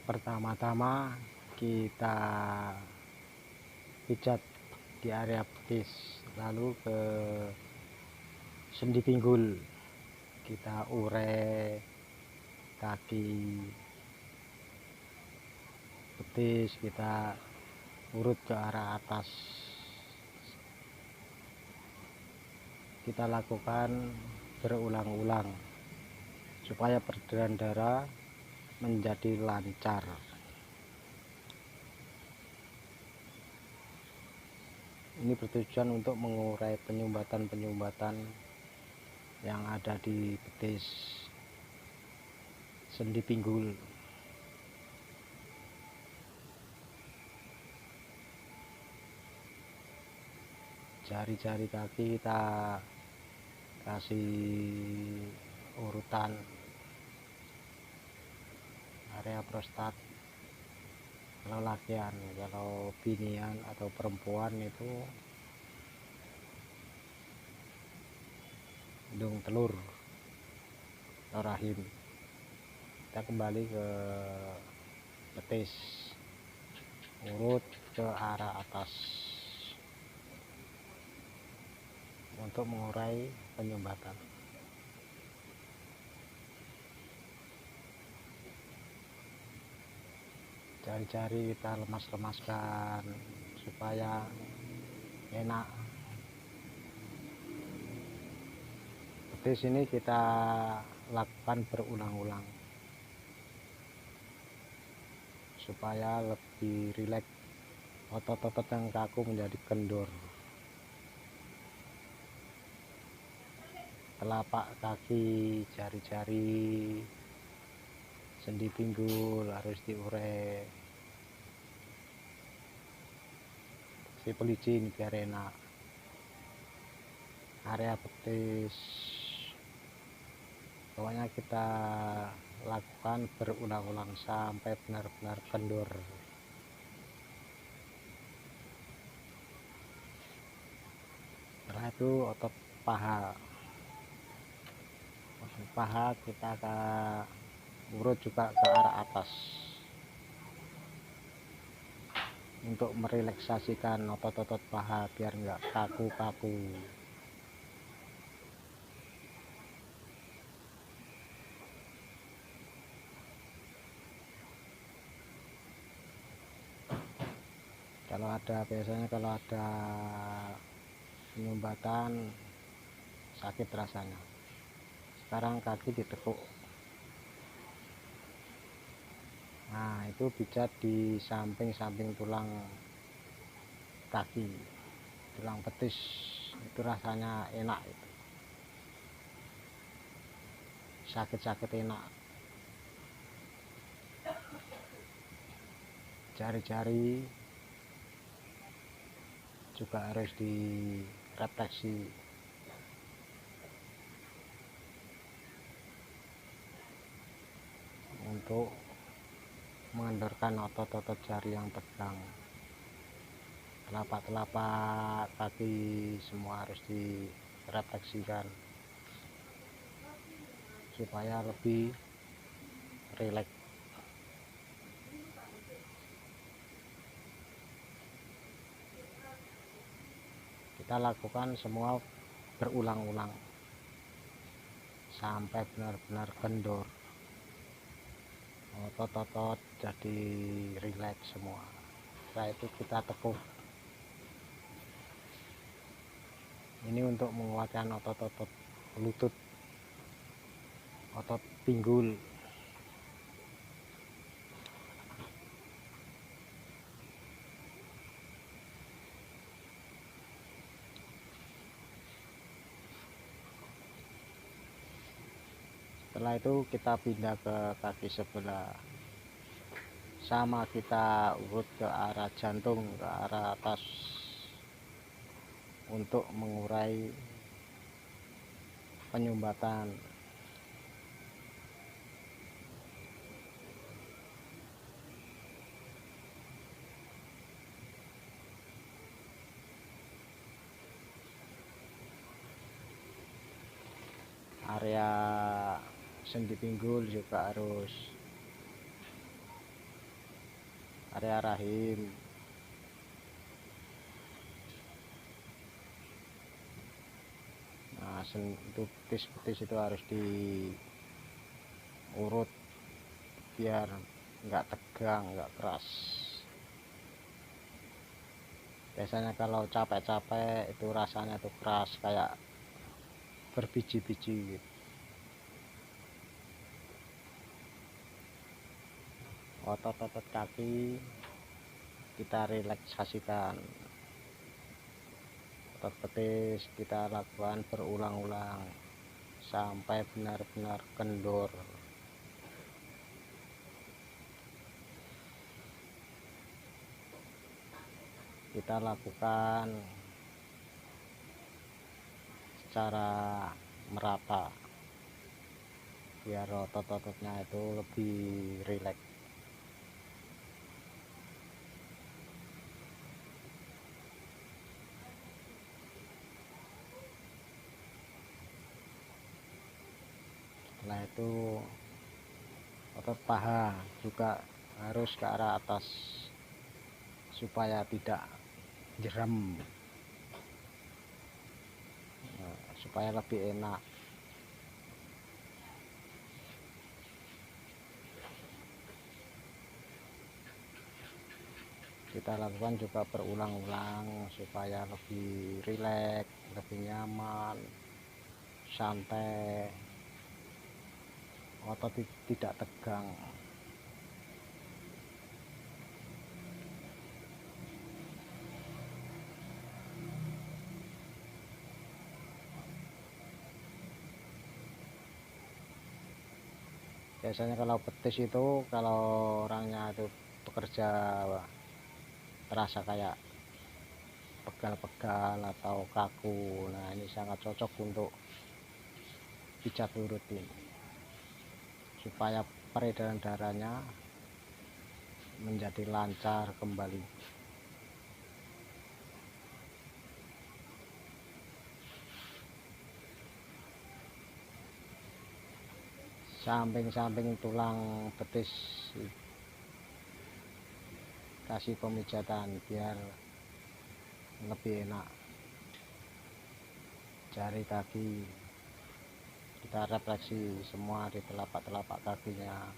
Pertama-tama kita pijat di area betis, lalu ke sendi pinggul kita urai kaki betis, kita urut ke arah atas. Kita lakukan berulang-ulang supaya peredaran darah menjadi lancar. Ini bertujuan untuk mengurai penyumbatan-penyumbatan yang ada di betis, sendi pinggul. Jari-jari kaki kita kasih urutan area prostat. Kalau lakian, kalau binian atau perempuan itu hidung telur atau rahim. Kita kembali ke betis, urut ke arah atas untuk mengurai penyumbatan. Jari-jari kita lemas-lemaskan supaya enak. Betis ini kita lakukan berulang-ulang supaya lebih rileks, otot-otot yang kaku menjadi kendor. Telapak kaki, jari-jari, sendi pinggul harus diurai, si pelicin biar enak. Area betis pokoknya kita lakukan berulang-ulang sampai benar-benar kendor. Setelah itu otot paha kita akan urut juga ke arah atas untuk merelaksasikan otot-otot paha biar enggak kaku-kaku. Biasanya kalau ada penyumbatan sakit rasanya. Sekarang kaki ditekuk. Nah, itu pijat di samping-samping tulang kaki, tulang betis, itu rasanya enak, itu sakit-sakit enak. Jari-jari juga harus direfleksi untuk mengendorkan otot-otot jari yang tegang. Telapak-telapak kaki semua harus direfleksikan supaya lebih rileks. Kita lakukan semua berulang-ulang sampai benar-benar kendor, otot-otot jadi rileks semua. Setelah itu kita tekuk. Ini untuk menguatkan otot-otot lutut, otot pinggul. Setelah itu kita pindah ke kaki sebelah, sama kita urut ke arah jantung, ke arah atas untuk mengurai penyumbatan. Area sendi pinggul juga harus area rahim. Nah, untuk betis-betis itu harus diurut biar nggak tegang, nggak keras. Biasanya kalau capek-capek itu rasanya tuh keras, kayak berbiji-biji gitu. Otot-otot kaki kita relaksasikan, otot betis kita lakukan berulang-ulang sampai benar-benar kendor. Kita lakukan secara merata biar otot-ototnya itu lebih rileks. Setelah itu otot paha juga harus ke arah atas supaya tidak jerem, supaya lebih enak. Kita lakukan juga berulang-ulang supaya lebih rileks, lebih nyaman, santai, otot tidak tegang. Biasanya kalau betis itu, kalau orangnya itu bekerja terasa kayak pegal-pegal atau kaku, nah ini sangat cocok untuk pijat lurut ini supaya peredaran darahnya menjadi lancar kembali. Samping-samping tulang betis kasih pemijatan biar lebih enak. Jari kaki kita refleksi semua di telapak-telapak kakinya.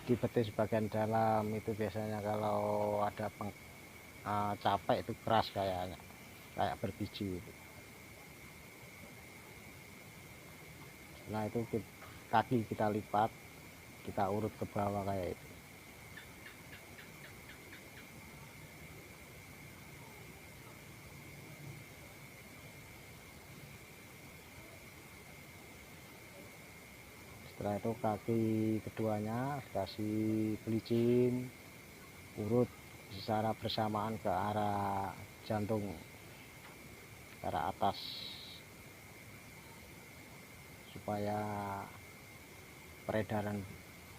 Di betis bagian dalam itu biasanya kalau ada capek itu keras, kayak berbiji itu. Nah itu kaki kita lipat, kita urut ke bawah kayak itu. Setelah itu kaki keduanya dikasih pelicin, urut secara bersamaan ke arah jantung, ke arah atas, supaya peredaran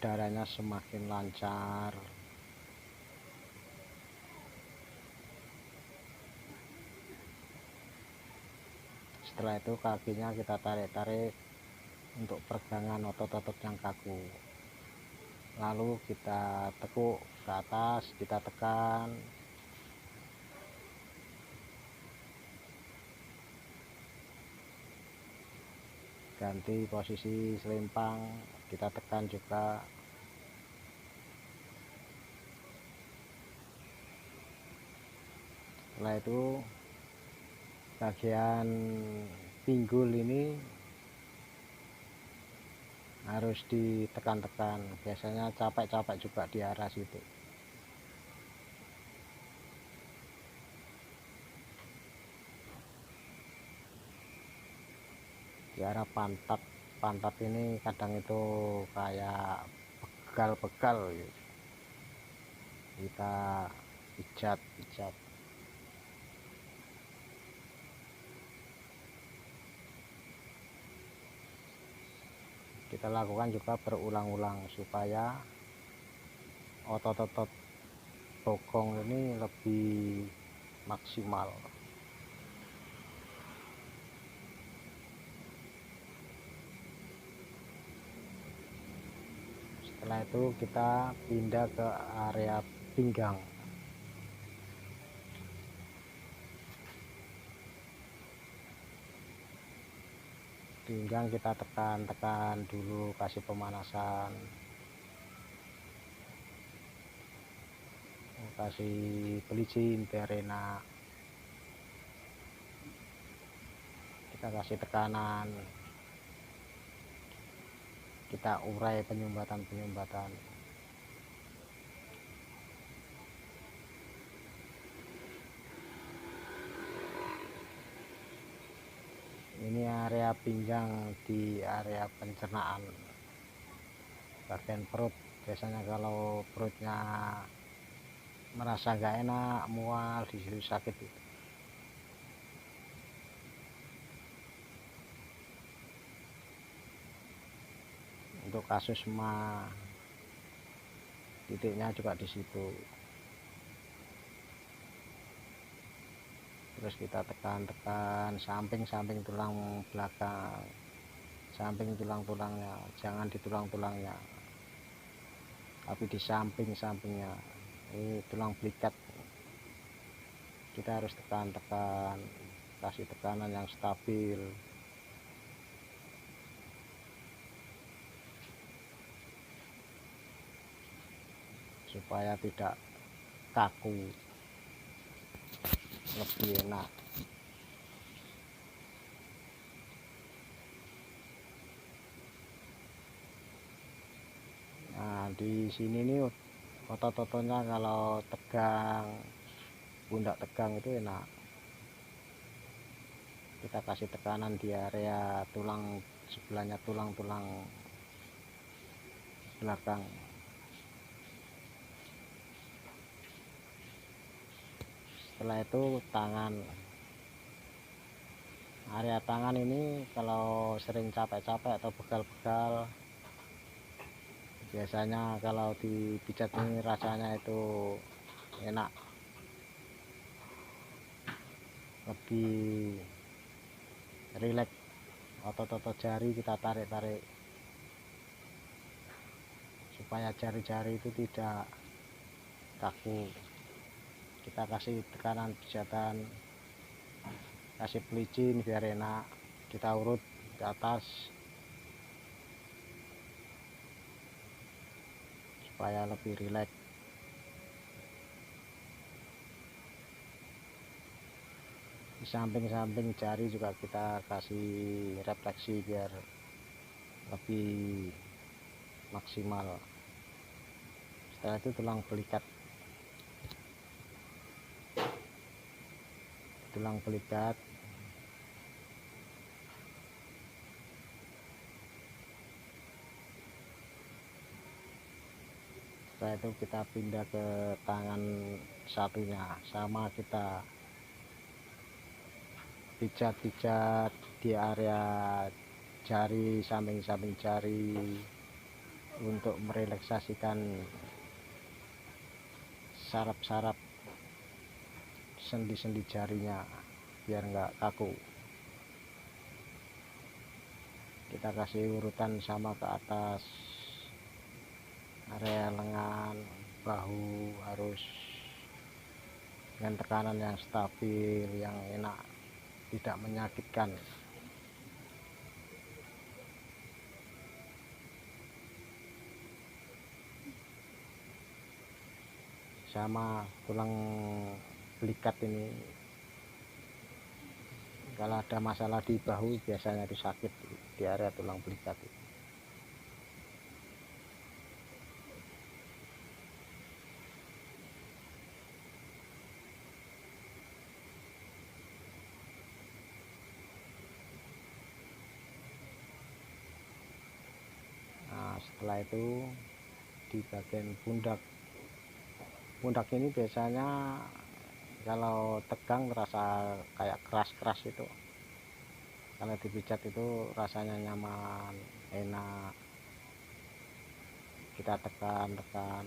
darahnya semakin lancar. Setelah itu kakinya kita tarik-tarik untuk peregangan otot-otot yang kaku, lalu kita tekuk ke atas, kita tekan. Ganti posisi selempang, kita tekan juga. Setelah itu bagian pinggul ini harus ditekan-tekan, biasanya capek-capek juga di arah situ. Di arah pantat ini kadang itu kayak pegal-pegal gitu. Kita pijat. Kita lakukan juga berulang-ulang supaya otot-otot bokong ini lebih maksimal. Setelah itu kita pindah ke area pinggang. Pinggang kita tekan-tekan dulu, kasih pemanasan, kasih pelicin biar enak. Kita kasih tekanan, kita urai penyumbatan. Ini area pinggang di area pencernaan, bagian perut. Biasanya kalau perutnya merasa gak enak, mual, di situ sakit itu. Untuk kasus mah titiknya juga di situ. Terus kita tekan-tekan samping tulang belakang, samping tulang-tulangnya, jangan di tulang-tulangnya, tapi di sampingnya. Ini tulang belikat, kita harus tekan-tekan, kasih tekanan yang stabil supaya tidak kaku, lebih enak. Nah, di sini nih otot-ototnya kalau tegang, pundak tegang itu enak. Kita kasih tekanan di area tulang sebelahnya, tulang-tulang belakang. Setelah itu tangan, area tangan ini kalau sering capek-capek atau begal-begal, biasanya kalau dipijat ini rasanya itu enak, lebih rileks. Otot-otot jari kita tarik-tarik supaya jari-jari itu tidak kaku. Kita kasih tekanan pijatan, kasih pelicin biar enak. Kita urut ke atas supaya lebih rileks. Di samping-samping jari juga kita kasih refleksi biar lebih maksimal. Setelah itu tulang belikat, setelah itu kita pindah ke tangan satunya, sama kita pijat-pijat di area jari, samping-samping jari, untuk merelaksasikan saraf-saraf sendi-sendi jarinya biar nggak kaku. Kita kasih urutan sama ke atas, area lengan, bahu harus dengan tekanan yang stabil, yang enak, tidak menyakitkan. Sama tulang belikat ini, kalau ada masalah di bahu biasanya itu sakit di area tulang belikat. Nah, setelah itu di bagian pundak ini biasanya kalau tegang terasa kayak keras-keras itu. Kalau dipijat itu rasanya nyaman, enak. Kita tekan-tekan.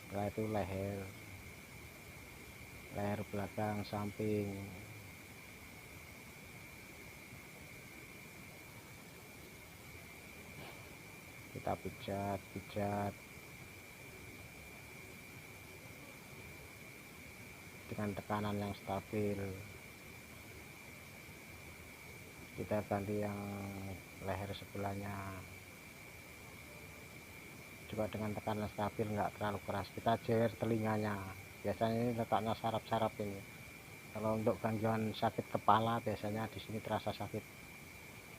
Setelah itu leher belakang, samping. kita pijat dengan tekanan yang stabil. Kita ganti yang leher sebelahnya juga dengan tekanan stabil, nggak terlalu keras. Kita jewer telinganya, biasanya ini letaknya saraf-saraf ini. Kalau untuk gangguan sakit kepala biasanya di sini terasa sakit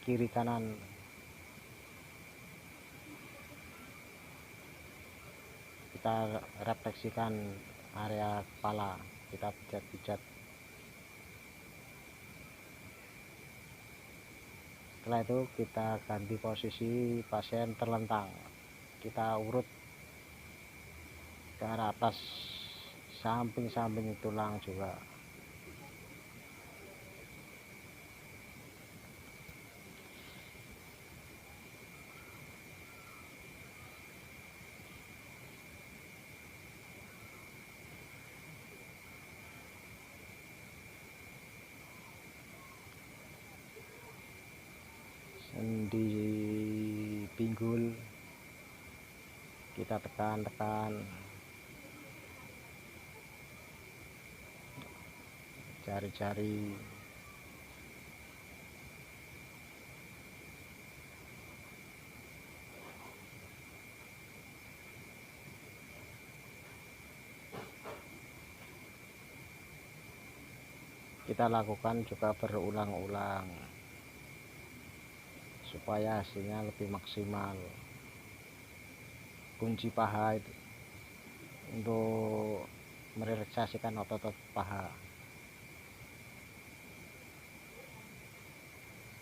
kiri kanan. Kita refleksikan area kepala, kita pijat-pijat. Setelah itu kita ganti posisi pasien terlentang, kita urut ke arah atas, samping-samping tulang juga. Sendi pinggul kita tekan-tekan, jari-jari, kita lakukan juga berulang-ulang supaya hasilnya lebih maksimal. Kunci paha itu untuk merelaksasikan otot-otot paha,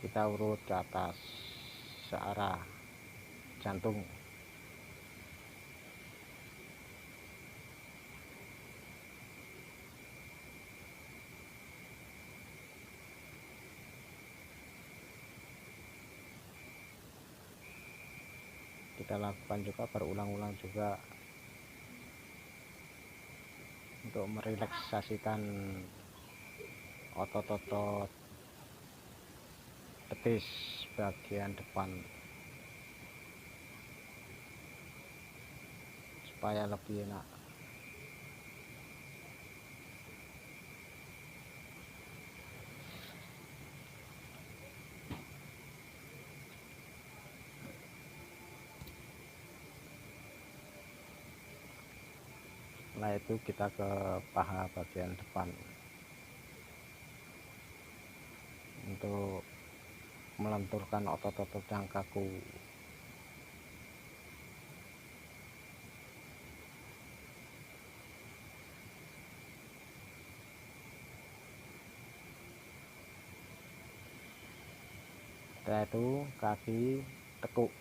kita urut ke atas searah jantung. Kita lakukan juga berulang-ulang juga untuk merelaksasikan otot-otot betis bagian depan supaya lebih enak. Setelah itu kita ke paha bagian depan untuk melenturkan otot-otot yang kaku. Setelah itu kaki tekuk,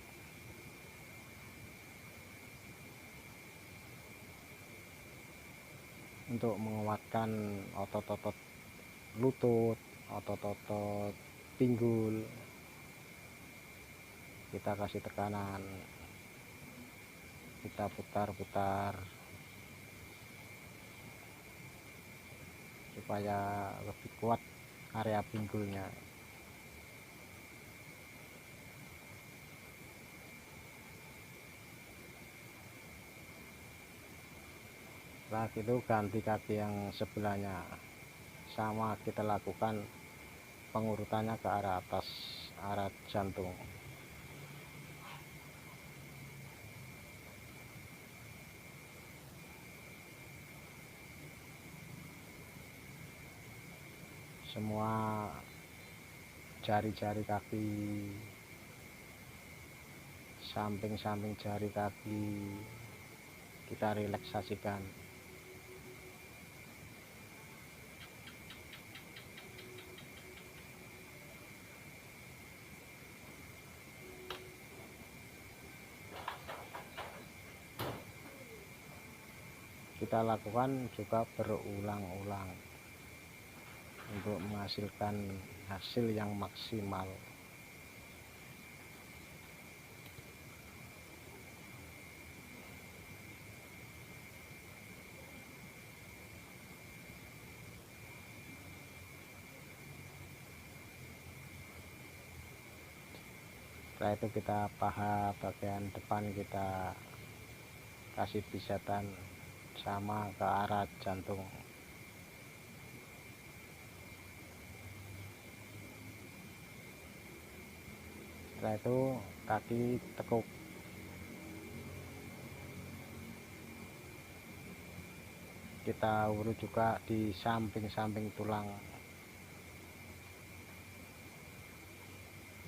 untuk menguatkan otot-otot lutut, otot-otot pinggul. Kita kasih tekanan, kita putar-putar supaya lebih kuat area pinggulnya. Setelah itu ganti kaki yang sebelahnya, sama kita lakukan pengurutannya ke arah atas, arah jantung. Semua jari-jari kaki, samping-samping jari kaki kita relaksasikan. Kita lakukan juga berulang-ulang untuk menghasilkan hasil yang maksimal. Setelah itu kita paha bagian depan kita kasih pijatan sama ke arah jantung. Setelah itu kaki tekuk. Kita urut juga di samping-samping tulang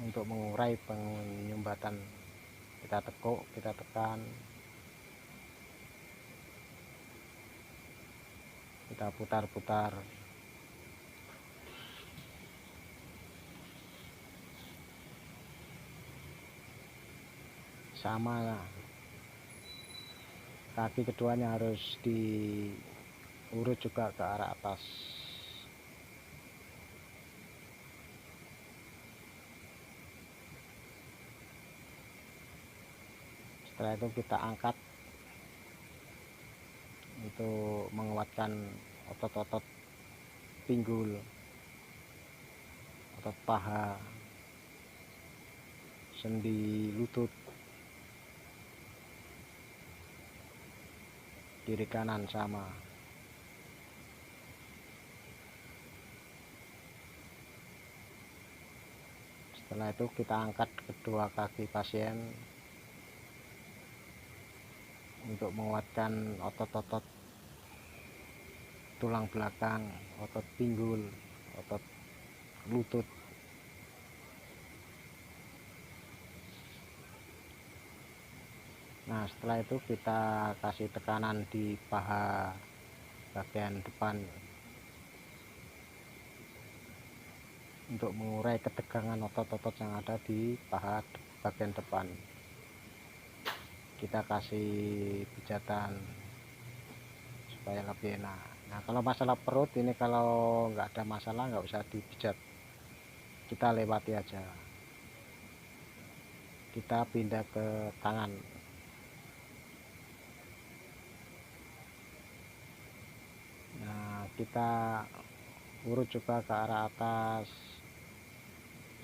untuk mengurai penyumbatan. Kita tekuk, kita tekan, kita putar-putar. Sama kaki keduanya harus diurut juga ke arah atas. Setelah itu kita angkat untuk menguatkan otot-otot pinggul, otot paha, sendi lutut, kiri kanan sama. Setelah itu kita angkat kedua kaki pasien untuk menguatkan otot-otot tulang belakang, otot pinggul, otot lutut. Nah, setelah itu kita kasih tekanan di paha bagian depan untuk mengurai ketegangan otot-otot yang ada di paha bagian depan. Kita kasih pijatan supaya lebih enak. Nah, kalau masalah perut ini, kalau nggak ada masalah nggak usah dipijat, kita lewati aja. Kita pindah ke tangan. Nah, kita urut juga ke arah atas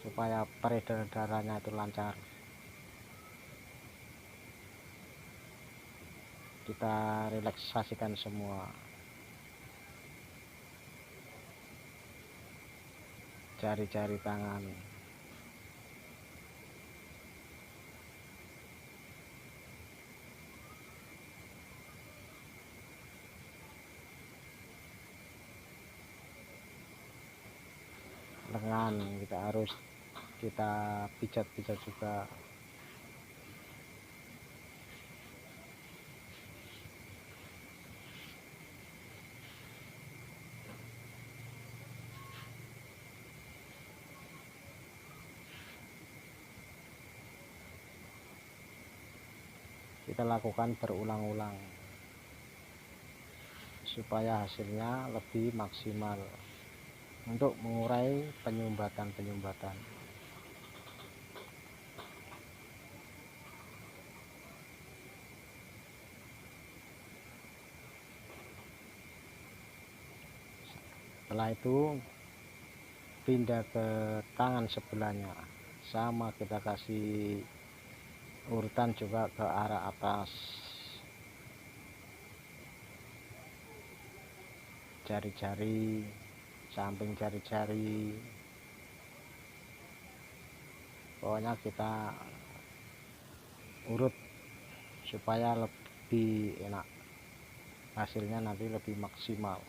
supaya peredaran darahnya itu lancar. Kita relaksasikan semua jari-jari tangan. Lengan kita pijat-pijat juga. Kita lakukan berulang-ulang supaya hasilnya lebih maksimal untuk mengurai penyumbatan. Setelah itu pindah ke tangan sebelahnya, sama kita kasih urutan juga ke arah atas. Jari-jari, samping jari-jari, pokoknya kita urut supaya lebih enak, hasilnya nanti lebih maksimal.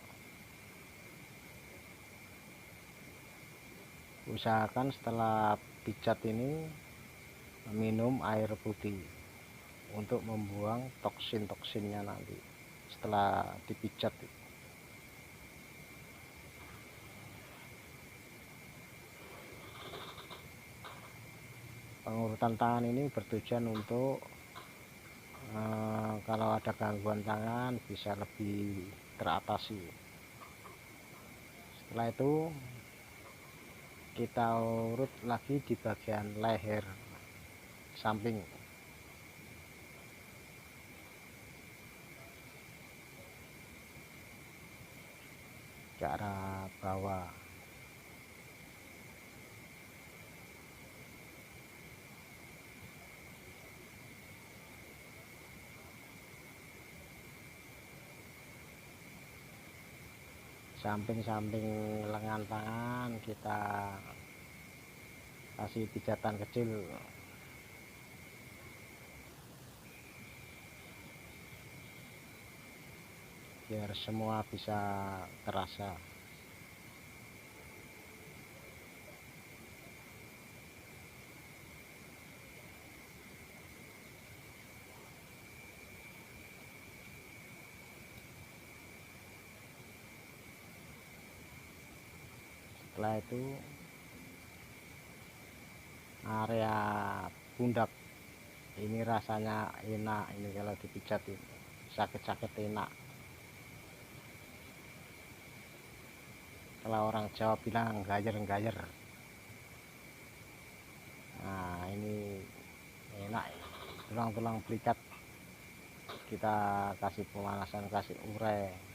Usahakan setelah pijat ini minum air putih untuk membuang toksin-toksinnya nanti setelah dipijat. Pengurutan tangan ini bertujuan untuk kalau ada gangguan tangan bisa lebih teratasi. Setelah itu kita urut lagi di bagian leher samping. Ke arah bawah. samping-samping lengan tangan kita kasih pijatan kecil biar semua bisa terasa. Setelah itu area pundak ini rasanya enak, ini kalau dipijat itu sakit-sakit enak. Kalau orang Jawa bilang gayer-gayer. Nah ini enak, tulang-tulang belikat kita kasih pemanasan, kasih urai.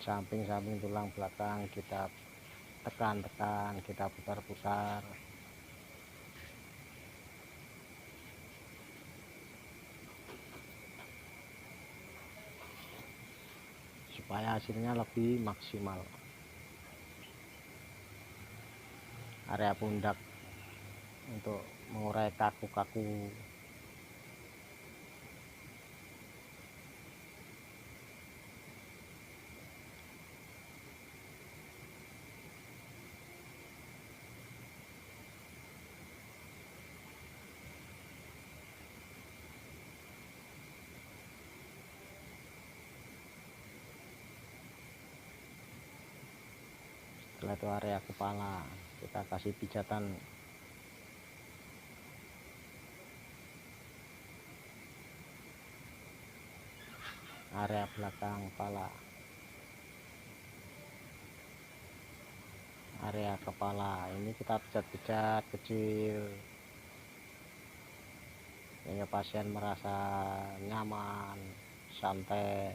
Samping-samping tulang belakang kita tekan-tekan, kita putar-putar supaya hasilnya lebih maksimal. Area pundak untuk mengurai kaku-kaku. Setelah itu area kepala kita kasih pijatan area belakang kepala, area kepala ini kita pijat-pijat kecil sehingga pasien merasa nyaman, santai.